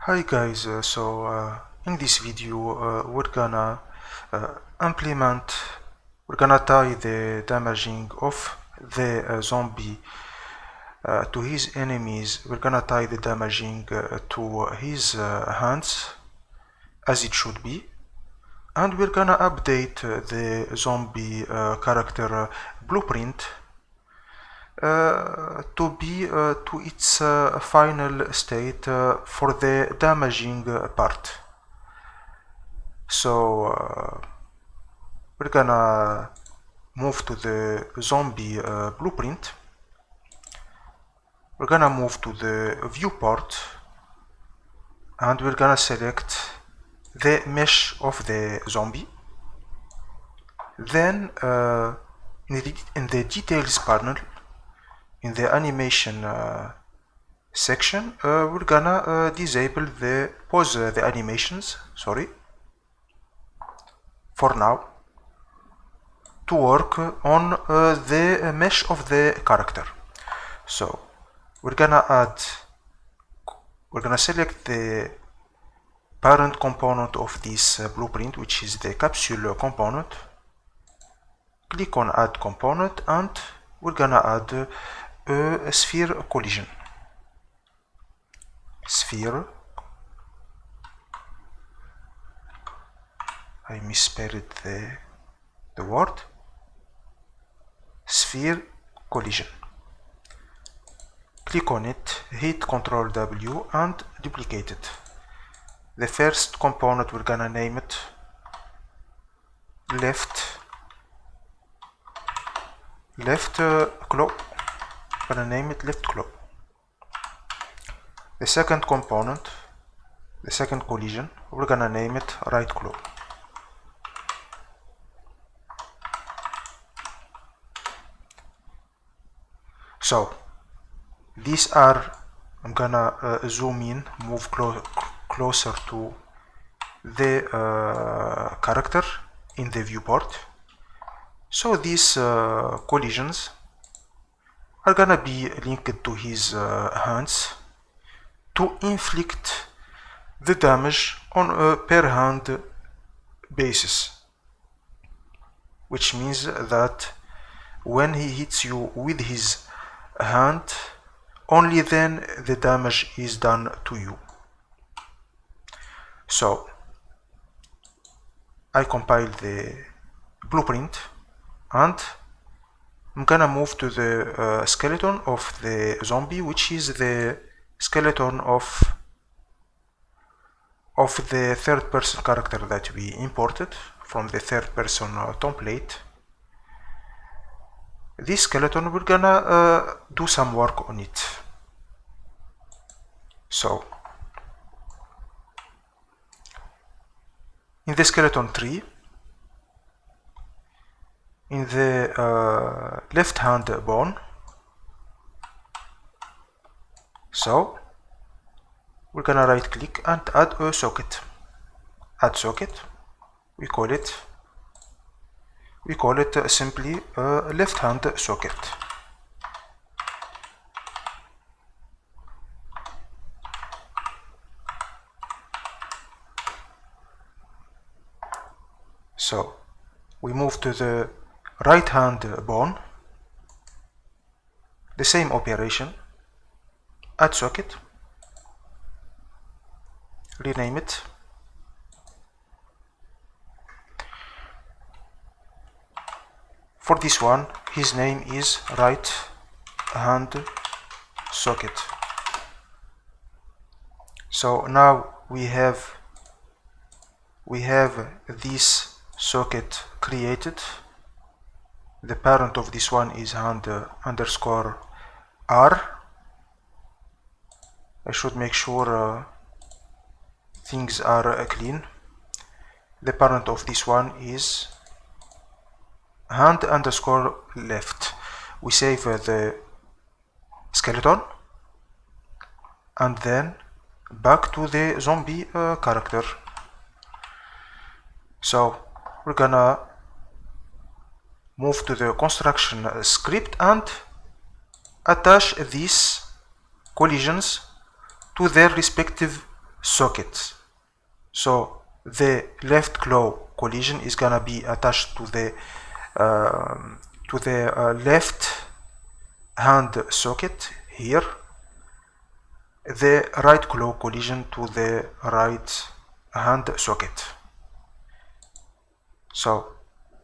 Hi guys, in this video we're gonna implement, we're gonna tie the damaging of the zombie to his enemies. We're gonna tie the damaging to his hands as it should be, and we're gonna update the zombie character blueprint to be to its final state for the damaging part. So we're gonna move to the zombie blueprint. We're gonna move to the viewport and we're gonna select the mesh of the zombie. Then in the details panel, in the animation section, we're gonna disable the pause the animations, for now, to work on the mesh of the character. So we're gonna select the parent component of this blueprint, which is the capsule component. Click on add component and we're gonna add a sphere collision. Sphere, I misspelled the word, sphere collision. Click on it, hit Ctrl W and duplicate it. The first component, we're gonna name it left claw. Gonna name it left claw. The second component, the second collision, we're gonna name it right claw. So these are, I'm gonna zoom in, move closer to the character in the viewport. So these collisions are gonna be linked to his hands to inflict the damage on a per hand basis, which means that when he hits you with his hand, only then the damage is done to you. So I compile the blueprint and I'm gonna move to the skeleton of the zombie, which is the skeleton of the third person character that we imported from the third person template. This skeleton, we're gonna do some work on it. So in the skeleton tree, in the left hand bone, so we're gonna right click and add a socket. Add socket, we call it simply a left hand socket. So we move to the right hand bone, the same operation, add socket, rename it, for this one his name is right hand socket. So now we have this socket created. The parent of this one is hand underscore R. I should make sure things are clean. The parent of this one is hand underscore left. We save the skeleton and then back to the zombie character. So we're gonna move to the construction script and attach these collisions to their respective socket. So the left claw collision is gonna be attached to the left hand socket here. The right claw collision to the right hand socket. So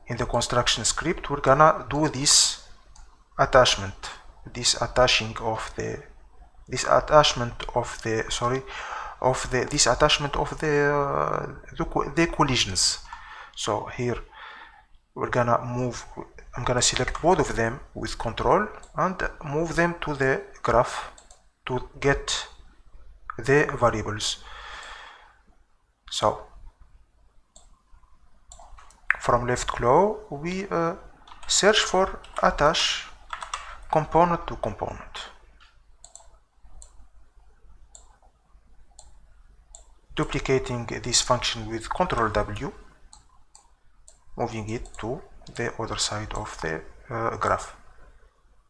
in the construction script, we're gonna do this attachment, this attachment of the collisions. So here we're gonna move, I'm gonna select both of them with control and move them to the graph to get the variables. So from left claw we search for attach component to component, duplicating this function with Ctrl W, moving it to the other side of the graph,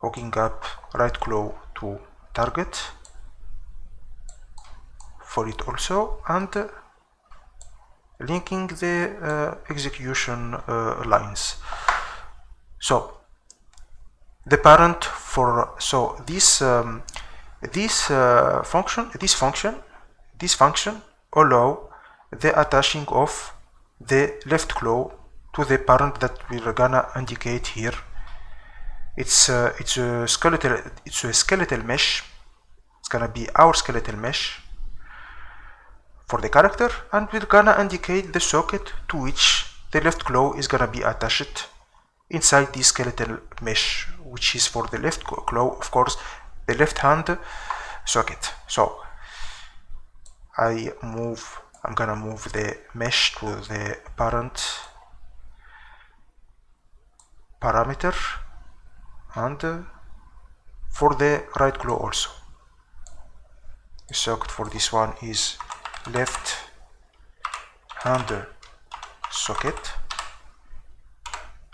hooking up right claw to target for it also, and linking the execution lines. So the parent for this function allow the attaching of the left claw to the parent that we're gonna indicate here. It's a skeletal mesh. It's gonna be our skeletal mesh for the character, and we're gonna indicate the socket to which the left claw is gonna be attached inside this skeletal mesh, which is for the left claw, of course, the left hand socket. So I'm gonna move the mesh to the parent parameter, and for the right claw also. The socket for this one is left hand socket.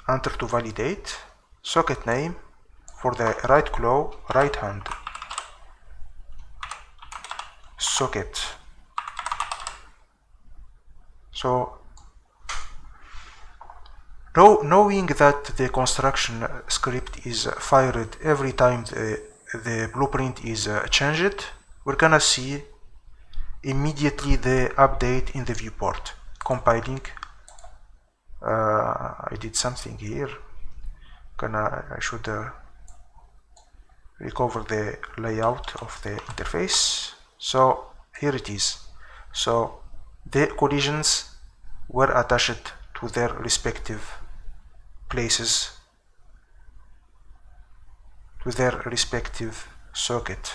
Enter to validate. Socket name for the right claw, right hand socket. So knowing that the construction script is fired every time the blueprint is changed, we're gonna see immediately the update in the viewport. Compiling. I did something here. I should recover the layout of the interface. So here it is. So the collisions were attached to their respective places, to their respective socket.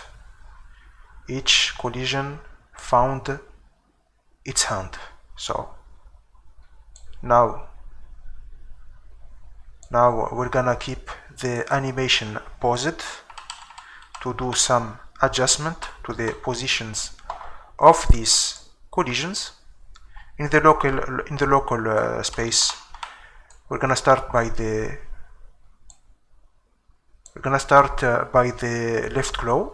Each collision found its hand. So now we're gonna keep the animation paused to do some adjustment to the positions of these collisions in the local space. We're gonna start by the left claw,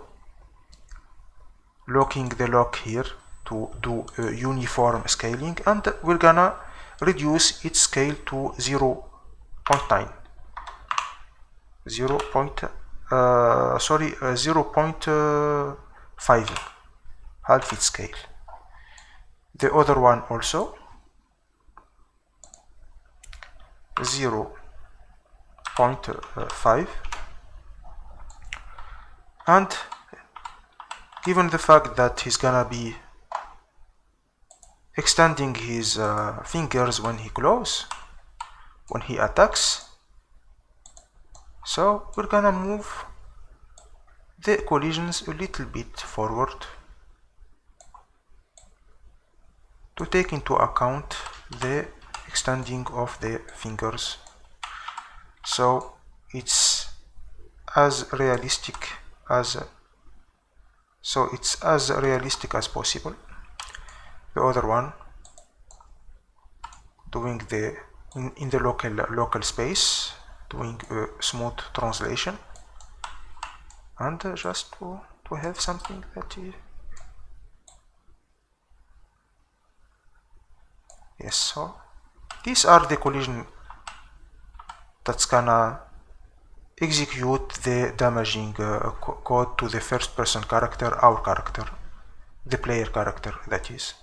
locking the lock here to do uniform scaling, and we're gonna reduce its scale to 0.9. 0.5, half its scale. The other one also 0.5, and given the fact that he's gonna be extending his fingers when he attacks, so we're gonna move the collisions a little bit forward to take into account the extending of the fingers, so it's as realistic as possible. The other one doing in the local space, doing a smooth translation, and just to have something that is Yes, so these are the collision that's gonna execute the damaging code to the first person character, our character, the player character, that is.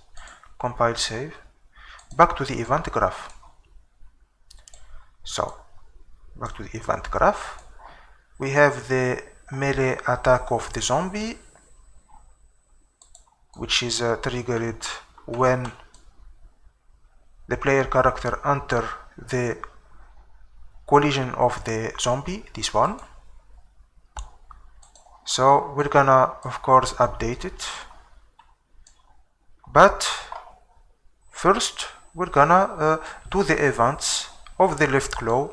Compile, save. Back to the event graph. So back to the event graph, we have the melee attack of the zombie, which is triggered when the player character enter the collision of the zombie, this one. So we're gonna of course update it, but first we're gonna do the events of the left claw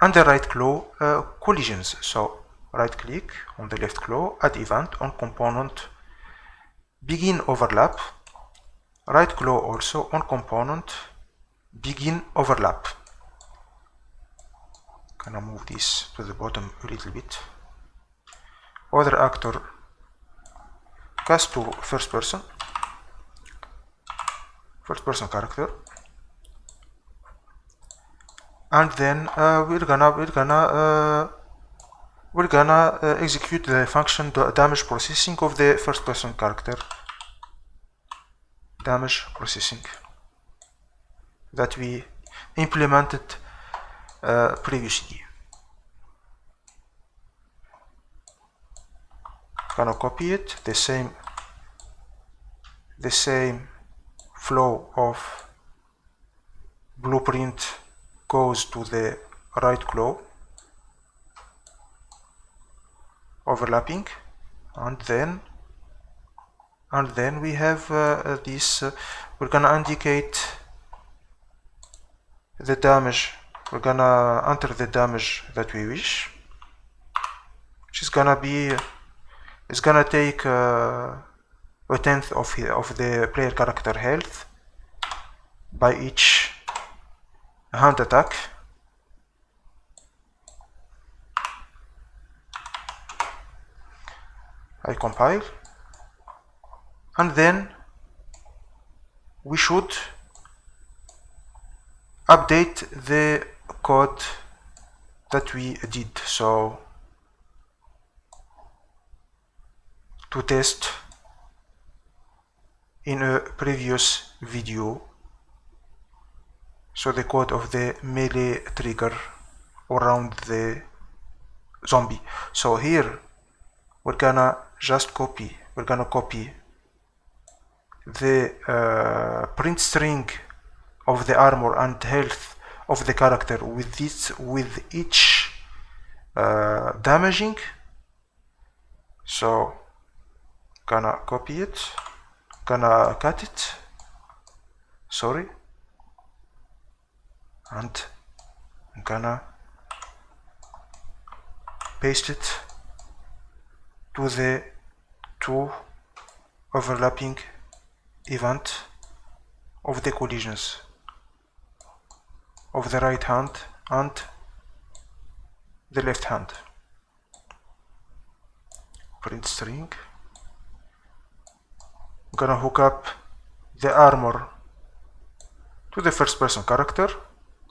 and the right claw collisions. So right click on the left claw, add event on component begin overlap, right claw also on component begin overlap. Gonna move this to the bottom a little bit. Other actor cast to first person character, and then we're gonna execute the function damage processing of the first person character, damage processing, that we implemented previously. Gonna copy it, the same flow of blueprint goes to the right claw, overlapping, and then we have this. We're gonna indicate the damage. We're gonna enter the damage that we wish, which is gonna be. It's gonna take a tenth of the player character health by each hand attack. I compile, and then we should update the code that we did. So to test in a previous video, so the code of the melee trigger around the zombie. So here we're gonna just copy the print string of the armor and health of the character with each damaging. So gonna copy it, gonna cut it, sorry, and I'm gonna paste it to the two overlapping event of the collisions of the right hand and the left hand. Print string. I'm gonna hook up the armor to the first person character.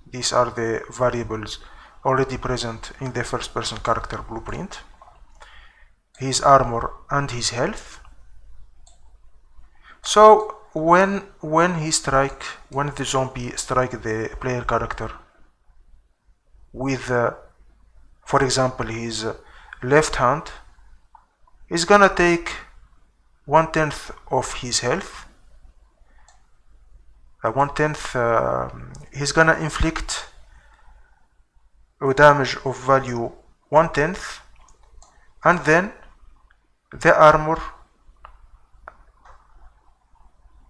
These are the variables already present in the first person character blueprint. His armor and his health. So when the zombie strike the player character with for example his left hand, is gonna take 1/10 of his health, 1/10. He's gonna inflict a damage of value 1/10, and then the armor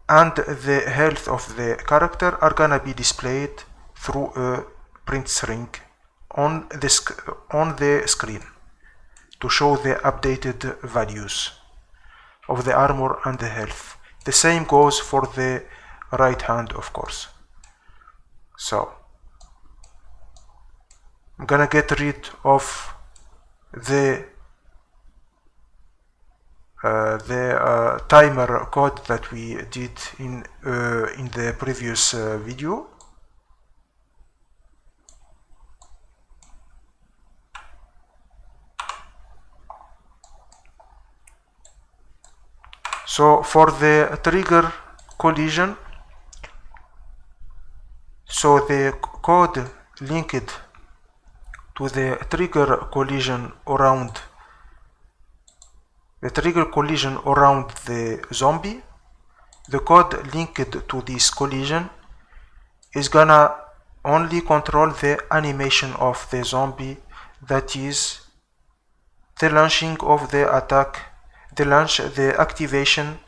and the health of the character are gonna be displayed through a print string on the screen to show the updated values of the armor and the health. The same goes for the right hand, of course. So I'm gonna get rid of the the timer code that we did in the previous video. So for the trigger collision, so the code linked to the trigger collision around the zombie, the code linked to this collision is gonna only control the animation of the zombie, that is the launching of the attack, the activation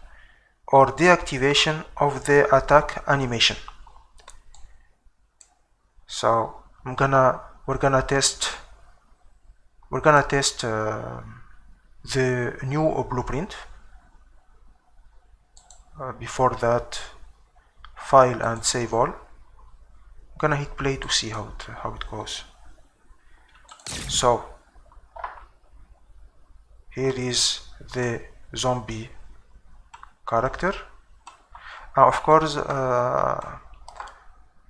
or deactivation of the attack animation. So we're gonna test the new blueprint. Before that, file and save all. I'm gonna hit play to see how it goes. So here is the zombie character. Of course,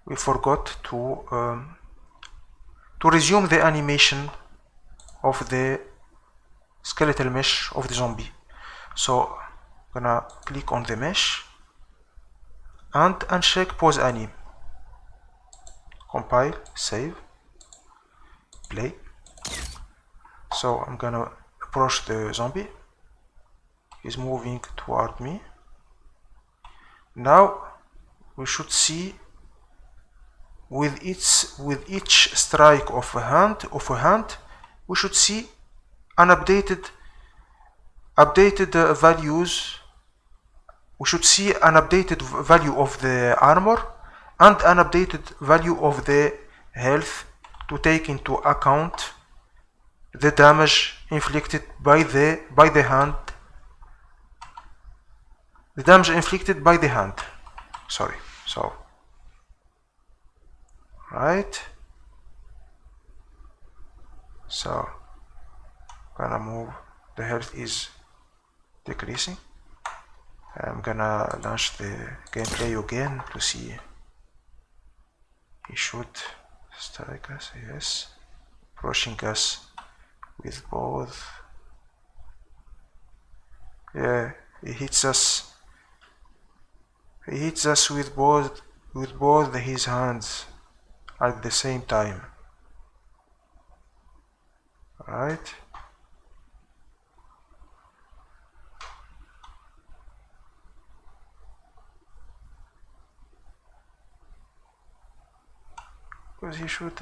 we forgot to resume the animation of the skeletal mesh of the zombie. So I'm gonna click on the mesh and uncheck pause anim. Compile, save, play. So I'm gonna approach the zombie. He's moving toward me. Now we should see with each strike of a hand, we should see an updated values. We should see an updated value of the armor and an updated value of the health to take into account the damage inflicted by the hand. The damage inflicted by the hand. Sorry. So, right. So, gonna move. The health is decreasing. I'm gonna launch the gameplay again to see. He should strike us. Yes, approaching us with both. Yeah, he hits us. He hits us with both his hands at the same time. Right? Because he should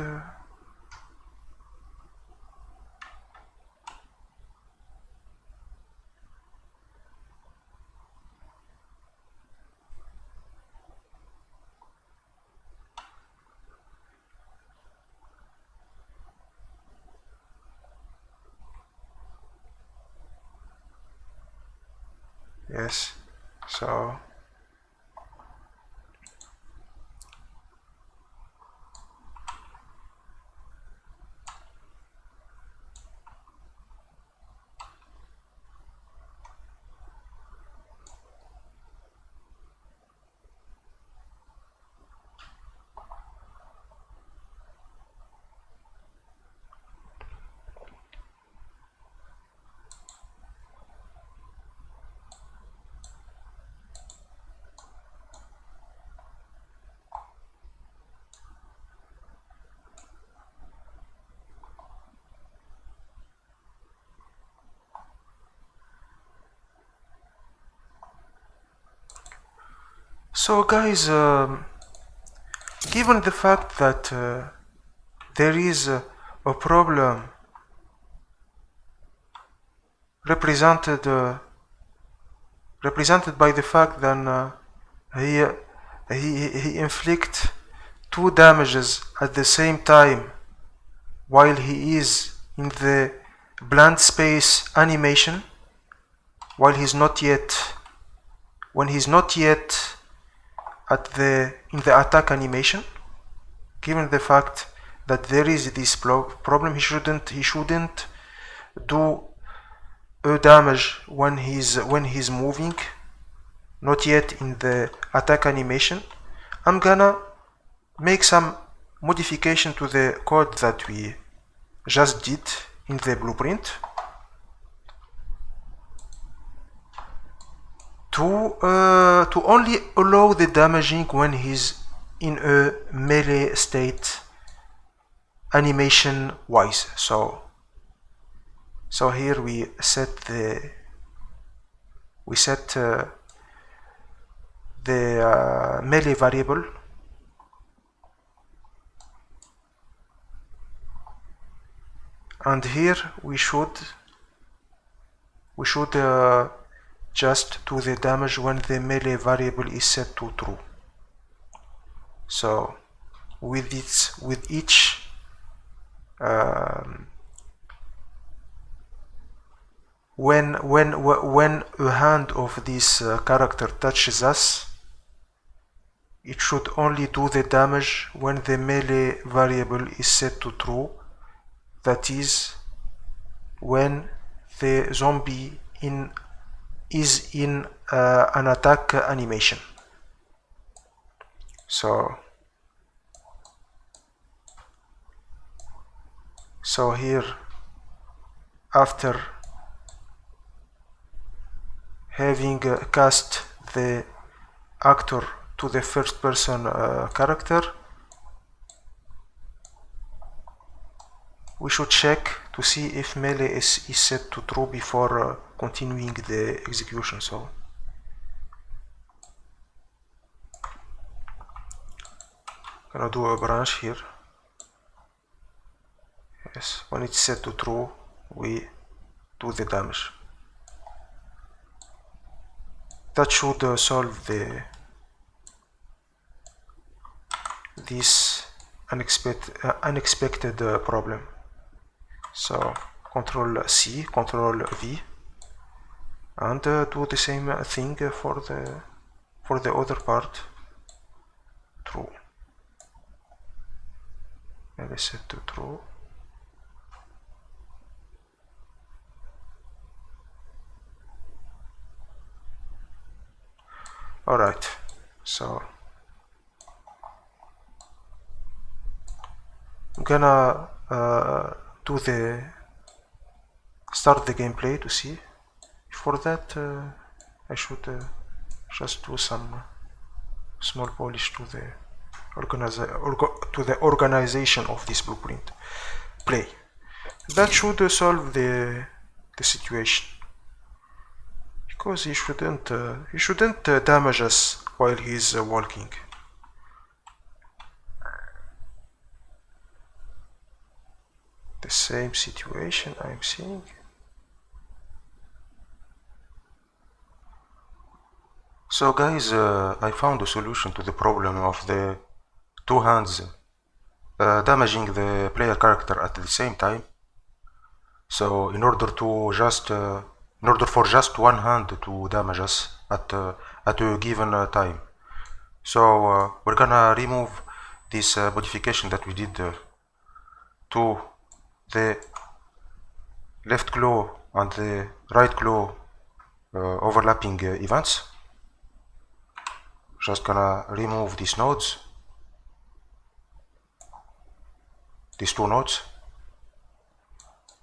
yes, so guys, given the fact that there is a problem represented by the fact that he inflicts 2 damages at the same time while he is in the blank space animation, while he's not yet in the attack animation. Given the fact that there is this problem, he shouldn't do a damage when he's moving, not yet in the attack animation, I'm gonna make some modification to the code that we just did in the blueprint to only allow the damaging when he's in a melee state animation wise. So here we set the melee variable, and here we should just do the damage when the melee variable is set to true. So with each when a hand of this character touches us, it should only do the damage when the melee variable is set to true, that is when the zombie is in an attack animation. So here, after having cast the actor to the first person character, we should check to see if melee is set to true before continuing the execution. So I'm gonna do a branch here. Yes, when it's set to true, we do the damage. That should solve this unexpected problem. So Control C, Control V, and do the same thing for the other part. True. Maybe set to true. Alright, so I'm gonna start the gameplay to see. Before that, I should just do some small polish to the organization of this blueprint. Play. That should solve the situation, because he shouldn't damage us while he's walking. The same situation I'm seeing. So guys, I found a solution to the problem of the two hands damaging the player character at the same time. So in order for just one hand to damage us at a given time, so we're gonna remove this modification that we did to the left claw and the right claw overlapping events. Just gonna remove these nodes, these two nodes,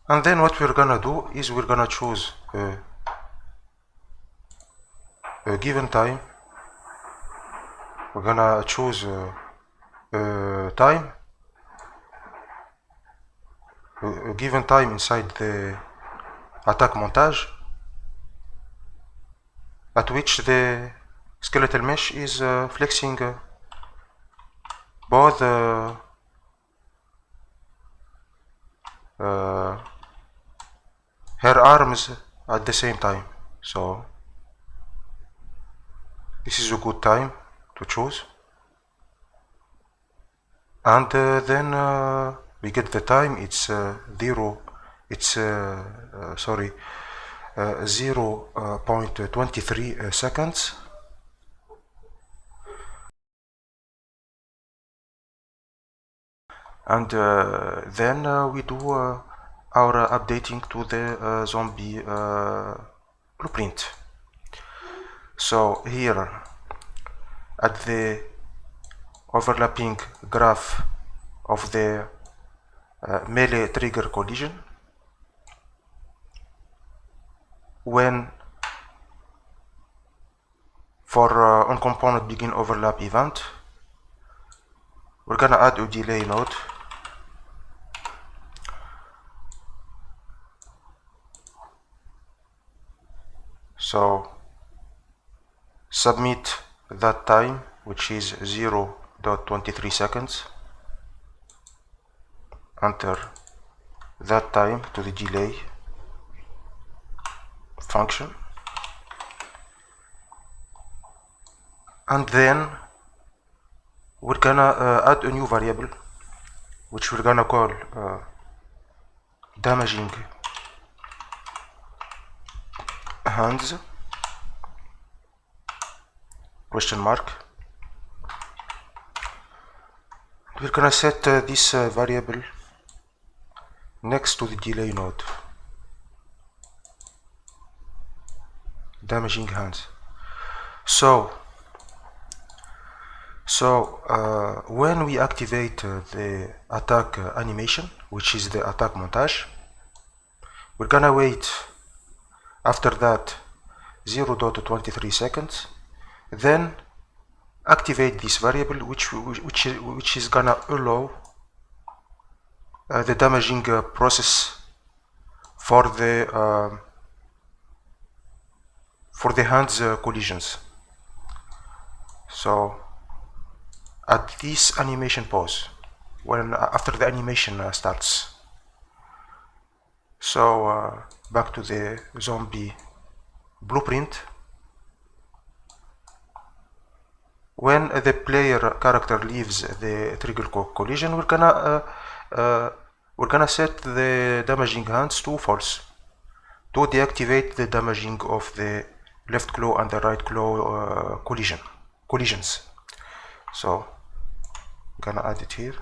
and then what we're gonna do is we're gonna choose a given time. We're gonna choose a given time inside the attack montage at which the skeletal mesh is flexing both her arms at the same time. So this is a good time to choose, and then we get the time. It's 0.23 seconds. And then we do our updating to the zombie blueprint. So here at the overlapping graph of the melee trigger collision, when for on component begin overlap event, we're gonna add a delay node. So submit that time, which is 0.23 seconds. Enter that time to the delay function, and then we're gonna add a new variable which we're gonna call damaging hands question mark. We're gonna set this variable next to the delay node, damaging hands. So when we activate the attack animation, which is the attack montage, we're gonna wait after that 0.23 seconds, then activate this variable which is gonna allow the damaging process for the hands collisions. So at this animation pause, when after the animation starts, so back to the zombie blueprint, when the player character leaves the trigger collision, we're gonna set the damaging hands to false to deactivate the damaging of the left claw and the right claw collisions. So I'm gonna add it here.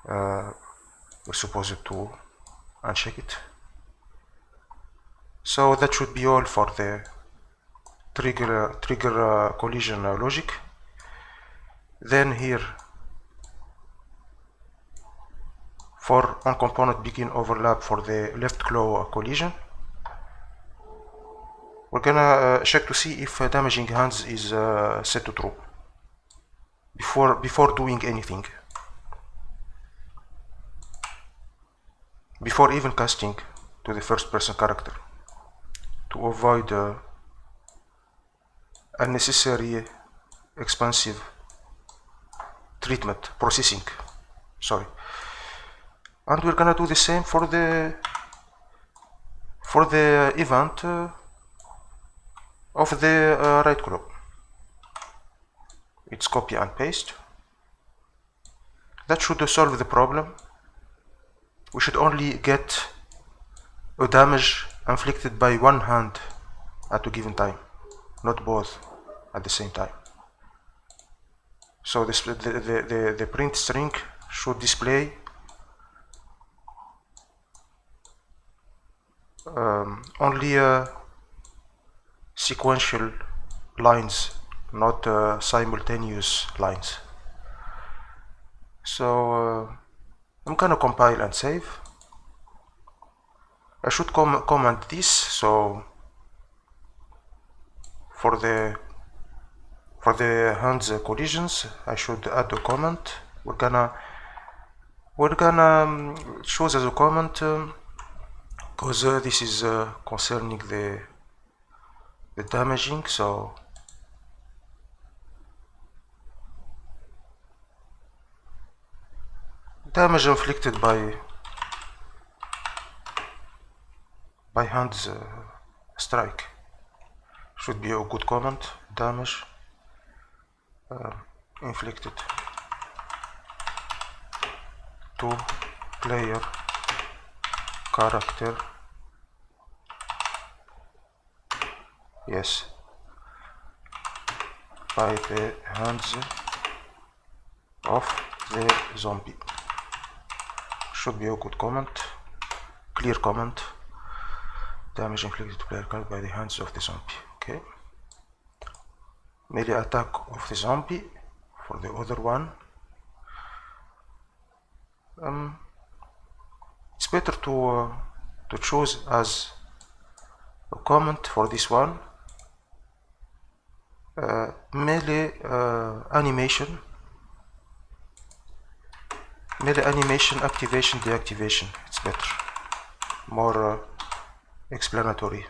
We're supposed to uncheck it. So that should be all for the trigger collision logic. Then here for on component begin overlap for the left claw collision, we're gonna check to see if damaging hands is set to true before doing anything, before even casting to the first person character, to avoid unnecessary expensive treatment processing. Sorry. And we're gonna do the same for the event of the right claw. It's copy and paste. That should solve the problem. We should only get a damage inflicted by one hand at a given time, not both at the same time. So the print string should display only sequential lines, not simultaneous lines. So I'm gonna compile and save. I should comment this. So for the hands collisions, I should add a comment. We're gonna choose as a comment because this is concerning the damaging. So damage inflicted by hands strike should be a good comment. Damage inflicted to player character, yes, by the hands of the zombie, should be a good comment, clear comment. Damage inflicted to player character by the hands of the zombie. Okay. Melee attack of the zombie for the other one. It's better to choose as a comment for this one. Melee animation. Melee animation activation deactivation. It's better, more explanatory.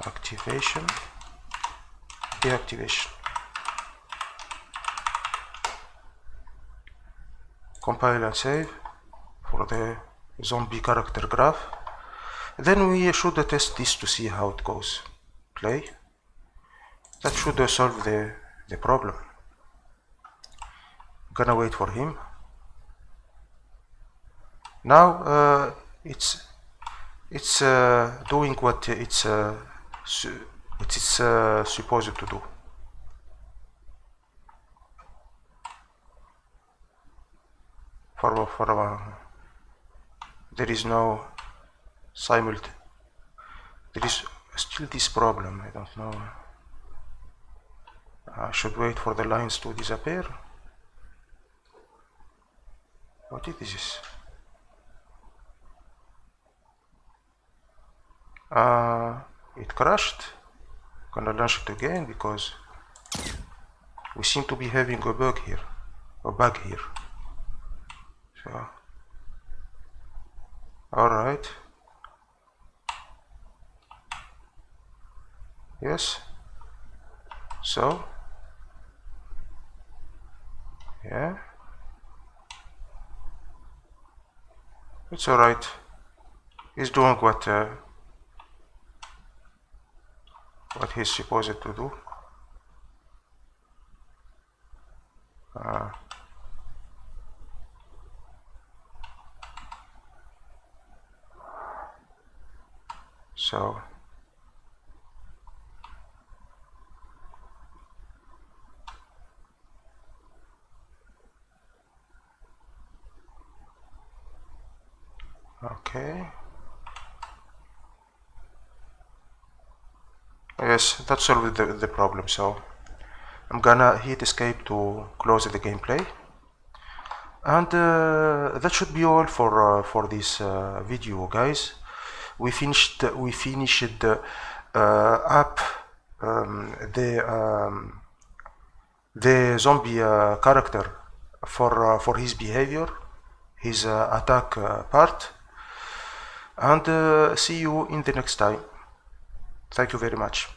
Activation, deactivation. Compile and save for the zombie character graph. Then we should test this to see how it goes. Play. That should solve the problem. Gonna wait for him. Now it's doing what it's supposed to do. There is no simultaneous. There is still this problem. I don't know. I should wait for the lines to disappear. What is this? It crashed. Gonna launch it again because we seem to be having a bug here. So, alright. Yes. So, yeah. It's alright. He's doing what he's supposed to do. So okay. Yes, that solved the problem. So I'm gonna hit escape to close the gameplay, and that should be all for this video, guys. We finished up the zombie character for his behavior, his attack part, and see you in the next time. Thank you very much.